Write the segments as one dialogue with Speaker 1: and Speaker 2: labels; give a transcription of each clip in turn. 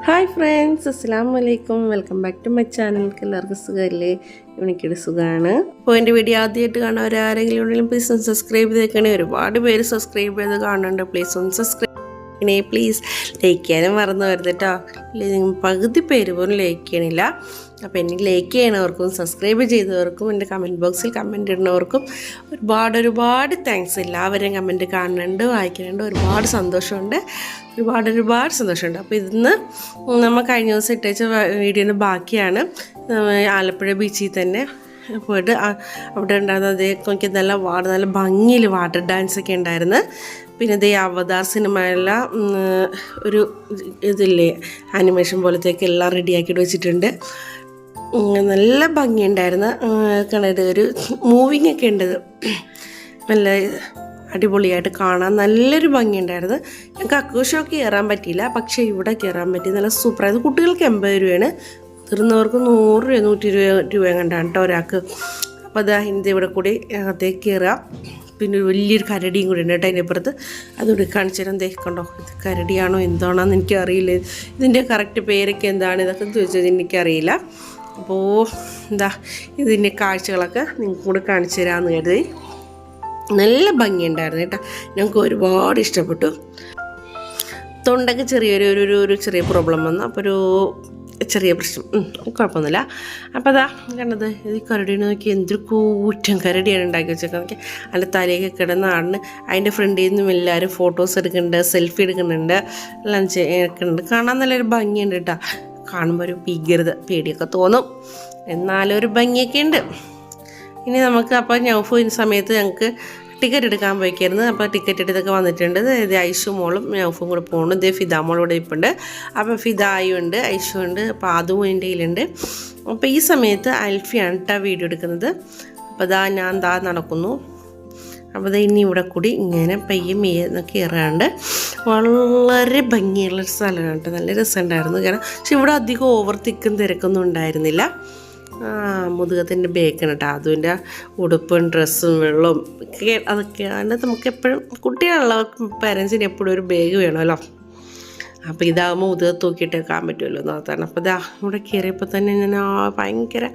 Speaker 1: Hi friends, അസ്സലാമു അലൈക്കും. Welcome back to my channel. എല്ലാവർക്കും സുഖമല്ലേ? എനിക്കൊരു സുഖമാണ്. അപ്പോൾ എൻ്റെ വീഡിയോ ആദ്യമായിട്ട് കാണുന്നവരാരെങ്കിലും ഉണ്ടെങ്കിലും പ്ലീസ് ഒന്ന് സബ്സ്ക്രൈബ് ചെയ്തേക്കണേ. ഒരുപാട് പേര് സബ്സ്ക്രൈബ് ചെയ്ത് കാണുന്നുണ്ട്. പ്ലീസ് ഒന്ന് സബ്സ്ക്രൈബ് ചെയ്യണേ. പ്ലീസ് ലൈക്ക് ചെയ്യാനും മറന്നു വരുത് കേട്ടോ. പകുതി പേര് പോലും ലൈക്ക് ചെയ്യണില്ല. അപ്പോൾ എനിക്ക് ലൈക്ക് ചെയ്യണവർക്കും സബ്സ്ക്രൈബ് ചെയ്തവർക്കും എൻ്റെ കമൻറ്റ് ബോക്സിൽ കമൻറ്റ് ഇടുന്നവർക്കും ഒരുപാട് താങ്ക്സ്. എല്ലാവരെയും കമൻറ്റ് കാണുന്നുണ്ട്, വായിക്കുന്നുണ്ട്. ഒരുപാട് സന്തോഷമുണ്ട്. അപ്പോൾ ഇന്ന് നമ്മൾ കഴിഞ്ഞ ദിവസം ഇട്ടേച്ച വീഡിയോൻ്റെ ബാക്കിയാണ്. ആലപ്പുഴ ബീച്ചിൽ തന്നെ പോയിട്ട് അവിടെ ഉണ്ടായിരുന്ന അതേ എനിക്ക് നല്ല ഭംഗിയിൽ വാട്ടർ ഡാൻസൊക്കെ ഉണ്ടായിരുന്നു. പിന്നെ ഇതേ അവതാർ സിനിമയുള്ള ഒരു ഇതില്ലേ ആനിമേഷൻ പോലത്തേക്ക് എല്ലാം റെഡിയാക്കിയിട്ട് വെച്ചിട്ടുണ്ട്. നല്ല ഭംഗിയുണ്ടായിരുന്നു. കണ്ടത് ഒരു മൂവിങ് ഒക്കെ ഉണ്ട്. നല്ല അടിപൊളിയായിട്ട് കാണാൻ നല്ലൊരു ഭംഗിയുണ്ടായിരുന്നു. ഞങ്ങൾക്ക് അക്കൂഷമൊക്കെ കയറാൻ പറ്റിയില്ല, പക്ഷേ ഇവിടെ കയറാൻ പറ്റി. നല്ല സൂപ്പറായത്. കുട്ടികൾക്ക് 80 രൂപയാണ്, മുതിർന്നവർക്ക് 100 രൂപ 120 രൂപ കണ്ടാണ് കേട്ടോ ഒരാൾക്ക്. അപ്പോൾ അതാ ഇതിൻ്റെ ഇവിടെ കൂടി അകത്തേക്ക് കയറുക. പിന്നെ ഒരു വലിയൊരു കരടിയും കൂടി ഉണ്ട് കേട്ടോ അതിൻ്റെ അപ്പുറത്ത്. അതുകൂടി കാണിച്ചു തരാൻ. കണ്ടോ, ഇത് കരടിയാണോ എന്താണെന്ന് എനിക്കറിയില്ല. ഇതിൻ്റെ കറക്റ്റ് പേരൊക്കെ എന്താണ് ഇതൊക്കെ ചോദിച്ചത് എനിക്കറിയില്ല. അപ്പോൾ എന്താ ഇതിൻ്റെ കാഴ്ചകളൊക്കെ നിങ്ങൾക്ക് കൂടെ കാണിച്ചു തരാമെന്ന് കരുതി. നല്ല ഭംഗിയുണ്ടായിരുന്നു കേട്ടോ. ഞങ്ങൾക്ക് ഒരുപാട് ഇഷ്ടപ്പെട്ടു. തൊണ്ടയ്ക്ക് ചെറിയൊരു ചെറിയ പ്രോബ്ലം വന്നു. അപ്പോൾ ഒരു ചെറിയ പ്രശ്നം, കുഴപ്പമൊന്നുമില്ല. അപ്പോൾ അതാ കണ്ടത്, ഇത് കരടീനെ നോക്കി എന്തൊരു കൂറ്റം കരടിയാണ് ഉണ്ടാക്കി വെച്ചേക്കുന്നത്. അതിൻ്റെ തലയൊക്കെ കിടന്ന് ആടിന് അതിൻ്റെ ഫ്രണ്ടിൽ നിന്നും എല്ലാവരും ഫോട്ടോസ് എടുക്കുന്നുണ്ട്, സെൽഫി എടുക്കുന്നുണ്ട്, എല്ലാം എടുക്കുന്നുണ്ട്. കാണാൻ നല്ലൊരു ഭംഗിയുണ്ട് കേട്ടോ. കാണുമ്പോൾ ഒരു ഭീകരത പേടിയൊക്കെ തോന്നും, എന്നാലും ഒരു ഭംഗിയൊക്കെ ഉണ്ട്. ഇനി നമുക്ക് അപ്പോൾ നൗഫു ഈ സമയത്ത് ഞങ്ങൾക്ക് ടിക്കറ്റ് എടുക്കാൻ പോയിക്കായിരുന്നു. അപ്പോൾ ടിക്കറ്റ് എടുത്തൊക്കെ വന്നിട്ടുണ്ട്. ഇത് ഐഷു മോളും നൗഫും കൂടെ പോകുന്നു. ഇതേ ഫിദ മോളും ഇവിടെ ഇപ്പുണ്ട്. അപ്പോൾ ഫിദായും ഉണ്ട്, ഐഷു ഉണ്ട്, അപ്പോൾ അതും എൻ്റെ കയ്യിലുണ്ട്. അപ്പോൾ ഈ സമയത്ത് അൽഫിയാണ് കേട്ടോ വീഡിയോ എടുക്കുന്നത്. അപ്പോൾ ഞാൻ നടക്കുന്നു. അപ്പോൾ ഇനി ഇവിടെ കൂടി ഇങ്ങനെ പയ്യെ കയറാണ്ട് വളരെ ഭംഗിയുള്ളൊരു സ്ഥലമാണ് കേട്ടോ. നല്ല രസമുണ്ടായിരുന്നു. കാരണം പക്ഷെ ഇവിടെ അധികം ഓവർ തിരക്കൊന്നും ഉണ്ടായിരുന്നില്ല. മുതുകത്തിൻ്റെ ബേക്കാണ് കേട്ടോ. അതിൻ്റെ ഉടുപ്പും ഡ്രസ്സും വെള്ളവും ഒക്കെ അതൊക്കെ. അതിൻ്റെ നമുക്ക് എപ്പോഴും കുട്ടികളുള്ളവർക്ക് പാരൻസിന് എപ്പോഴും ഒരു ബാഗ് വേണമല്ലോ. അപ്പോൾ ഇതാകുമ്പോൾ മുതുകത്ത് തൂക്കിയിട്ട് വെക്കാൻ പറ്റുമല്ലോ എന്നതാണ്. അപ്പോൾ ഇവിടെ കയറിയപ്പോൾ തന്നെ ഞാൻ ഭയങ്കര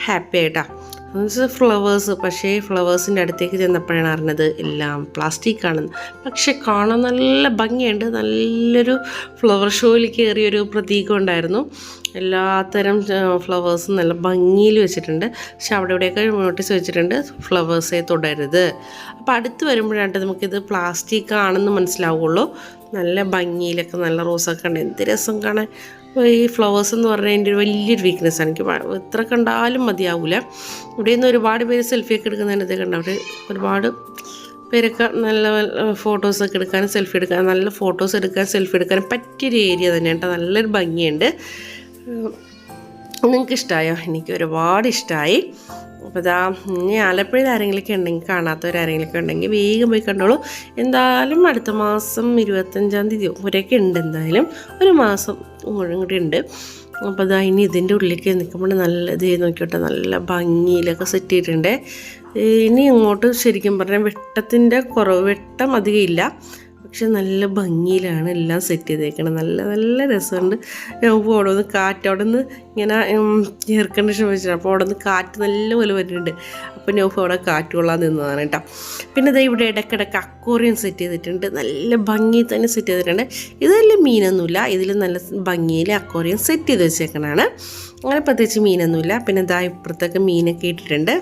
Speaker 1: ഹാപ്പി ആയിട്ടാണ്. എന്നുവെച്ചാൽ ഫ്ലവേഴ്സ്, പക്ഷേ ഫ്ലവേഴ്സിൻ്റെ അടുത്തേക്ക് ചെന്നപ്പോഴാണ് അറിഞ്ഞത് എല്ലാം പ്ലാസ്റ്റിക് ആണെന്ന്. പക്ഷെ കാണാൻ നല്ല ഭംഗിയുണ്ട്. നല്ലൊരു ഫ്ലവർ ഷോയിൽ കയറിയൊരു പ്രതീകം ഉണ്ടായിരുന്നു. എല്ലാത്തരം ഫ്ലവേഴ്സും നല്ല ഭംഗിയിൽ വെച്ചിട്ടുണ്ട്. പക്ഷെ ഇവിടെയൊക്കെ നോട്ടീസ് വെച്ചിട്ടുണ്ട്, ഫ്ലവേഴ്സേ തൊടരുത്. അപ്പോൾ അടുത്ത് വരുമ്പോഴാണ് നമുക്കിത് പ്ലാസ്റ്റിക് ആണെന്ന് മനസ്സിലാവുള്ളൂ. നല്ല ഭംഗിയിലൊക്കെ നല്ല റോസൊക്കെ ഉണ്ട്. എന്ത് രസം കാണാൻ. അപ്പോൾ ഈ ഫ്ലവേഴ്സ് എന്ന് പറഞ്ഞാൽ എൻ്റെ ഒരു വലിയൊരു വീക്ക്നെസ്സാണ്. എനിക്ക് എത്ര കണ്ടാലും മതിയാവില്ല. ഇവിടെ നിന്ന് ഒരുപാട് പേര് സെൽഫിയൊക്കെ എടുക്കുന്നതിൻ്റെ ഇത് കണ്ട. അവിടെ ഒരുപാട് പേരൊക്കെ നല്ല ഫോട്ടോസൊക്കെ എടുക്കാനും സെൽഫി എടുക്കാനും നല്ല ഫോട്ടോസ് എടുക്കാൻ സെൽഫി എടുക്കാനും പറ്റിയൊരു ഏരിയ തന്നെയാണ് കേട്ടോ. നല്ലൊരു ഭംഗിയുണ്ട്. നിങ്ങൾക്ക് ഇഷ്ടമായോ? എനിക്ക് ഒരുപാട് ഇഷ്ടമായി. അപ്പോൾ ഇനി ആലപ്പുഴയിൽ ആരെങ്കിലുമൊക്കെ ഉണ്ടെങ്കിൽ, കാണാത്തവരാരെങ്കിലുമൊക്കെ ഉണ്ടെങ്കിൽ വേഗം പോയി കണ്ടോളൂ. എന്തായാലും അടുത്ത മാസം 25-ാം തീയതി ഒരൊക്കെ ഉണ്ട്. എന്തായാലും ഒരു മാസം മുഴുവൻ കൂടി ഉണ്ട്. അപ്പോൾ ഇനി ഇതിൻ്റെ ഉള്ളിലേക്ക് നിൽക്കുമ്പോൾ നല്ല ഇത് നോക്കിയോട്ടെ, നല്ല ഭംഗിയിലൊക്കെ സെറ്റ് ചെയ്തിട്ടുണ്ട്. ഇനി ഇങ്ങോട്ട് ശരിക്കും പറഞ്ഞാൽ വെട്ടം അധികം ഇല്ല, പക്ഷെ നല്ല ഭംഗിയിലാണ് എല്ലാം സെറ്റ് ചെയ്തേക്കണം. നല്ല രസമുണ്ട്. അവിടെ നിന്ന് കാറ്റ് അവിടെ നിന്ന് ഇങ്ങനെ എയർ കണ്ടീഷൻ വെച്ചിട്ട്, അപ്പോൾ അവിടെ നിന്ന് കാറ്റ് നല്ലപോലെ വരുന്നുണ്ട്. അപ്പോൾ നൗഫ് അവിടെ കാറ്റ് കൊള്ളാൻ നിന്നതാണ് കേട്ടോ. പിന്നെ ഇവിടെ ഇടയ്ക്കിടയ്ക്ക് അക്വേറിയം സെറ്റ് ചെയ്തിട്ടുണ്ട്. നല്ല ഭംഗിയിൽ തന്നെ സെറ്റ് ചെയ്തിട്ടുണ്ട്. ഇതിൽ മീനൊന്നുമില്ല, ഇതിൽ നല്ല ഭംഗിയിൽ അക്വേറിയം സെറ്റ് ചെയ്ത് വെച്ചേക്കണതാണ്. അങ്ങനെ പ്രത്യേകിച്ച് മീനൊന്നുമില്ല. പിന്നെ ഇപ്പുറത്തൊക്കെ മീനൊക്കെ ഇട്ടിട്ടുണ്ട്.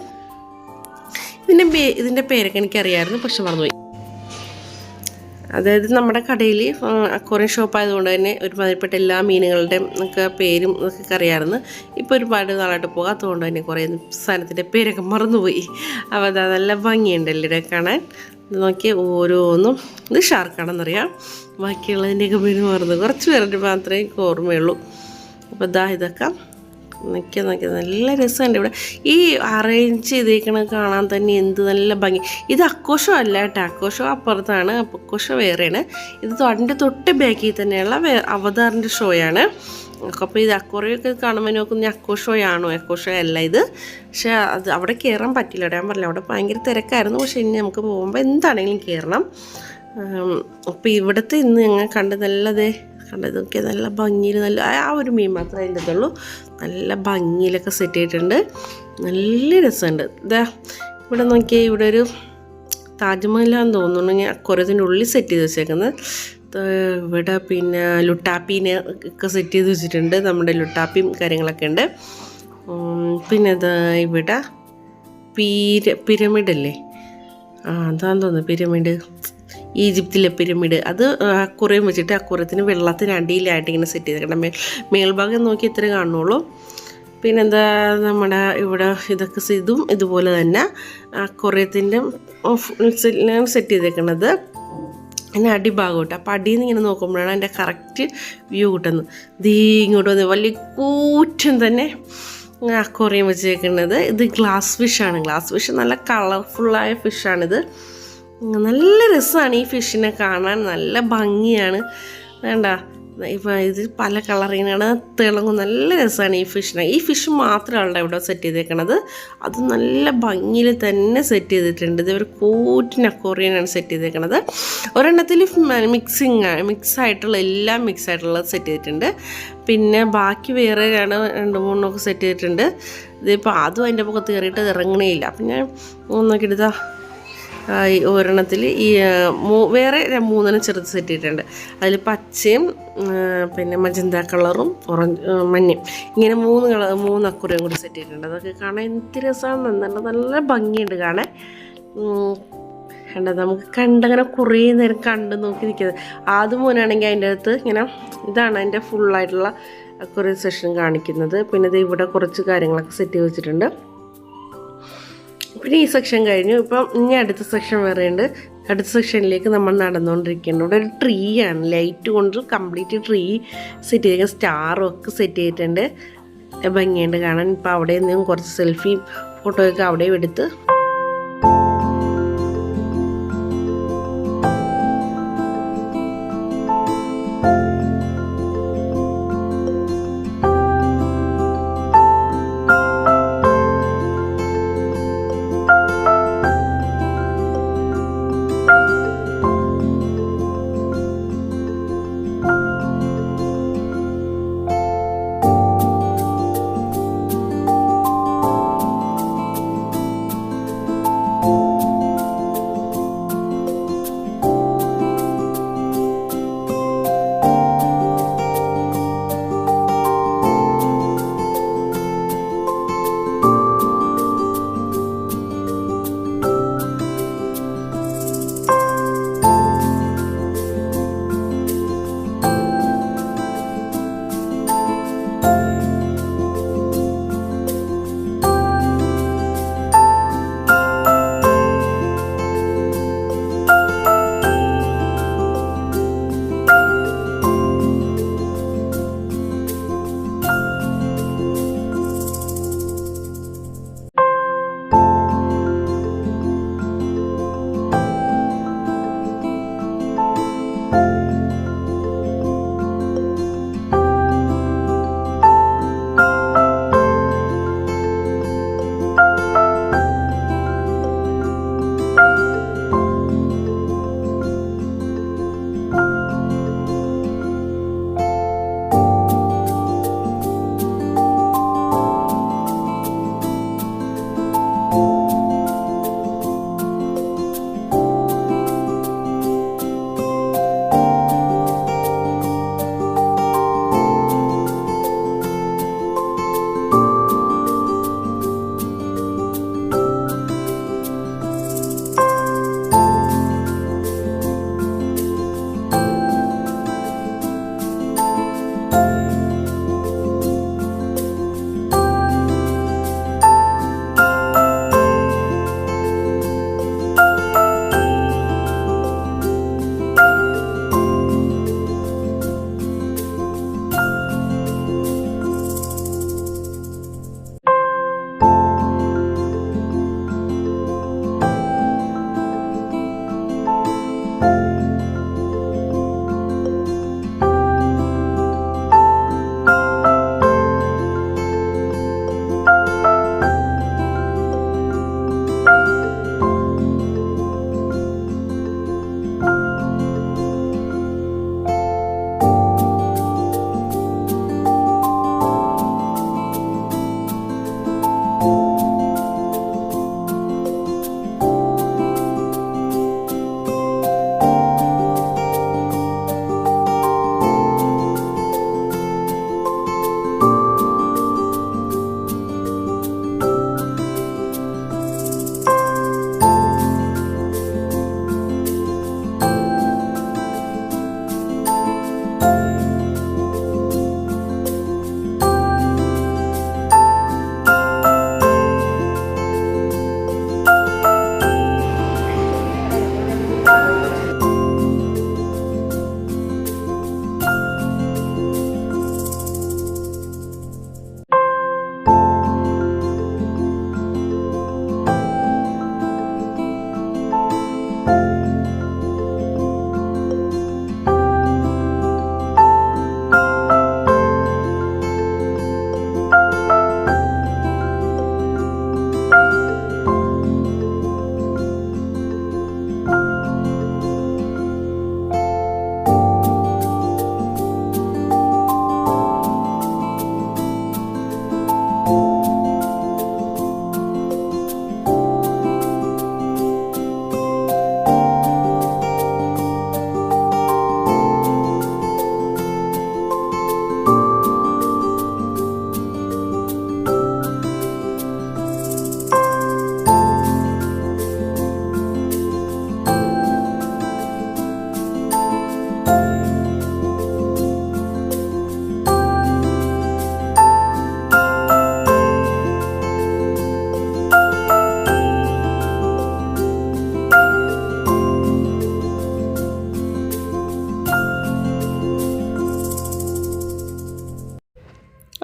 Speaker 1: ഇതിൻ്റെ പേരൊക്കെ എനിക്കറിയാമായിരുന്നു, പക്ഷെ മറന്നുപോയി. അതായത് നമ്മുടെ കടയിൽ അക്വേറിയം ഷോപ്പ് ആയതുകൊണ്ട് തന്നെ ഒരുമാതിരിപ്പെട്ട എല്ലാ മീനുകളുടെയും ഒക്കെ പേരും ഒക്കെ അറിയാമായിരുന്നു. ഇപ്പോൾ ഒരുപാട് നാളായിട്ട് പോകാത്തതുകൊണ്ട് തന്നെ കുറേ സാധനത്തിൻ്റെ പേരൊക്കെ മറന്നുപോയി. അപ്പോൾ നല്ല ഭംഗിയുണ്ടല്ലോ ഇവിടെ കാണാൻ. ഇത് നോക്കിയാൽ ഓരോന്നും ഇത് ഷാർക്കാണെന്നറിയാം. ബാക്കിയുള്ളതിൻ്റെയൊക്കെ പേര് മറന്നു. കുറച്ച് പേരുടെ മാത്രമേ എനിക്ക് ഓർമ്മയുള്ളൂ. അപ്പോൾ ഇതൊക്കെ നോക്കി നല്ല രസമുണ്ട്. ഇവിടെ ഈ അറേഞ്ച് ചെയ്തേക്കണത് കാണാൻ തന്നെ എന്ത് നല്ല ഭംഗി. ഇത് അക്കോഷം അല്ല കേട്ടോ, അക്കോഷം അപ്പുറത്താണ്, അക്കോഷം വേറെയാണ്. ഇത് അതിൻ്റെ തൊട്ട് ബാക്കിൽ തന്നെയുള്ള അവതാറിൻ്റെ ഷോയാണ്. അപ്പോൾ ഇത് അക്വേറിയമൊക്കെ കാണുമ്പോൾ നോക്കുന്ന അക്കോഷോയാണോ? അക്കോഷോ അല്ല ഇത്. പക്ഷേ അവിടെ കയറാൻ പറ്റില്ല. ഞാൻ പറഞ്ഞില്ല, അവിടെ ഭയങ്കര തിരക്കായിരുന്നു. പക്ഷേ ഇനി നമുക്ക് പോകുമ്പോൾ എന്താണെങ്കിലും കയറണം. അപ്പോൾ ഇവിടുത്തെ ഇന്ന് ഞങ്ങൾ കണ്ട് നല്ലതേ കാരണം ഇതൊക്കെ നല്ല ഭംഗിയിൽ നല്ല ആ ഒരു മീൻ മാത്രമേ അതിൻ്റെ ഇതുള്ളൂ. നല്ല ഭംഗിയിലൊക്കെ സെറ്റ് ചെയ്തിട്ടുണ്ട്. നല്ല രസമുണ്ട്. ഇതാ ഇവിടെ നോക്കിയാൽ ഇവിടെ ഒരു താജ്മഹലാന്ന് തോന്നുന്നു ഞാൻ അക്വറിയത്തിൻ്റെ ഉള്ളിൽ സെറ്റ് ചെയ്ത് വെച്ചേക്കുന്നത്. ഇവിടെ പിന്നെ ലുട്ടാപ്പീനെ ഒക്കെ സെറ്റ് ചെയ്ത് വെച്ചിട്ടുണ്ട്. നമ്മുടെ ലുട്ടാപ്പിയും കാര്യങ്ങളൊക്കെ ഉണ്ട്. പിന്നെ ഇവിടെ പിരമിഡല്ലേ, അതാന്ന് തോന്നുന്നു പിരമിഡ്, ഈജിപ്തിലെ പിരമിഡ്. അത് അക്വറിയം വെച്ചിട്ട് അക്വറിയത്തിന് വെള്ളത്തിന് അടിയിലായിട്ട് ഇങ്ങനെ സെറ്റ് ചെയ്തേക്കണം. മേൽഭാഗം നോക്കി ഇത്ര കാണുള്ളൂ. പിന്നെന്താ നമ്മുടെ ഇവിടെ ഇതൊക്കെ ഇതും ഇതുപോലെ തന്നെ അക്വറിയത്തിൻ്റെ സെറ്റ് ചെയ്തേക്കണത്. പിന്നെ അടിഭാഗമായിട്ട് അപ്പോൾ അടിയിൽ നിന്ന് ഇങ്ങനെ നോക്കുമ്പോഴാണ് അതിൻ്റെ കറക്റ്റ് വ്യൂ കിട്ടുന്നത്. ഇങ്ങോട്ട് വന്ന് വലിയ കൂറ്റൻ തന്നെ അക്വറിയം വെച്ചേക്കുന്നത്. ഇത് ഗ്ലാസ് ഫിഷാണ്. ഗ്ലാസ് ഫിഷ് നല്ല കളർഫുള്ളായ ഫിഷാണിത്. നല്ല രസമാണ് ഈ ഫിഷിനെ കാണാൻ, നല്ല ഭംഗിയാണ്. വേണ്ട ഇപ്പം ഇത് പല കളറിനാണ്, തിളങ്ങും. നല്ല രസമാണ് ഈ ഫിഷിനെ. ഈ ഫിഷ് മാത്രമാണ് ഇവിടെ സെറ്റ് ചെയ്തേക്കണത്. അത് നല്ല ഭംഗിയിൽ തന്നെ സെറ്റ് ചെയ്തിട്ടുണ്ട്. ഇത് ഒരു കൂറ്റിന് അക്വറിയനാണ് സെറ്റ് ചെയ്തേക്കണത്. ഒരെണ്ണത്തിൽ മിക്സായിട്ടുള്ള എല്ലാം മിക്സായിട്ടുള്ളത് സെറ്റ് ചെയ്തിട്ടുണ്ട്. പിന്നെ ബാക്കി വേറെ 2-3 സെറ്റ് ചെയ്തിട്ടുണ്ട്. ഇതിപ്പോൾ അതും അതിൻ്റെ പുറത്ത് കയറിയിട്ട് ഇറങ്ങണേയില്ല. അപ്പം ഞാൻ നോക്കിയെടുത്താ ഒരെണ്ണത്തിൽ ഈ വേറെ 3 ചെറുത് സെറ്റ് ചെയ്തിട്ടുണ്ട്. അതിൽ പച്ചയും പിന്നെ മജന്ത കളറും മഞ്ഞയും ഇങ്ങനെ 3 അക്വറിയം കൂടി സെറ്റ് ചെയ്തിട്ടുണ്ട്. അതൊക്കെ കാണാൻ എന്ത് രസമാണ്, നല്ല ഭംഗിയുണ്ട് കാണാൻ. കണ്ടത് നമുക്ക് കണ്ടങ്ങനെ കുറേ നേരം കണ്ട് നോക്കി നിൽക്കുന്നത്. ആദ്യം മോനാണെങ്കിൽ അതിൻ്റെ അകത്ത് ഇങ്ങനെ ഇതാണ് അതിൻ്റെ ഫുള്ളായിട്ടുള്ള അക്വറിയം സെഷൻ കാണിക്കുന്നത്. പിന്നെ ഇത് ഇവിടെ കുറച്ച് കാര്യങ്ങളൊക്കെ സെറ്റ് ചെയ്ത് വെച്ചിട്ടുണ്ട്. പിന്നെ ഈ സെക്ഷൻ കഴിഞ്ഞു. ഇപ്പം ഇനി അടുത്ത സെക്ഷൻ വേറെ ഉണ്ട്. അടുത്ത സെക്ഷനിലേക്ക് നമ്മൾ നടന്നുകൊണ്ടിരിക്കുന്നുണ്ട്. ഇവിടെ ഒരു ട്രീ ആണ്, ലൈറ്റ് കൊണ്ട് കംപ്ലീറ്റ് ട്രീ സെറ്റ് ചെയ്ത് സ്റ്റാറും ഒക്കെ സെറ്റ് ചെയ്തിട്ടുണ്ട്. ഭംഗിയുണ്ട് കാണാൻ. ഇപ്പം അവിടെ നിന്നും കുറച്ച് സെൽഫി ഫോട്ടോയൊക്കെ അവിടെയും എടുത്ത്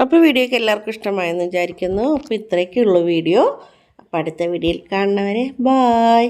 Speaker 1: അപ്പോൾ വീഡിയോയ്ക്ക് എല്ലാവർക്കും ഇഷ്ടമായെന്ന് വിചാരിക്കുന്നു. അപ്പോൾ ഇത്രയൊക്കെയുള്ളൂ വീഡിയോ. അപ്പോൾ അടുത്ത വീഡിയോയിൽ കാണുന്നവരെ ബായ്.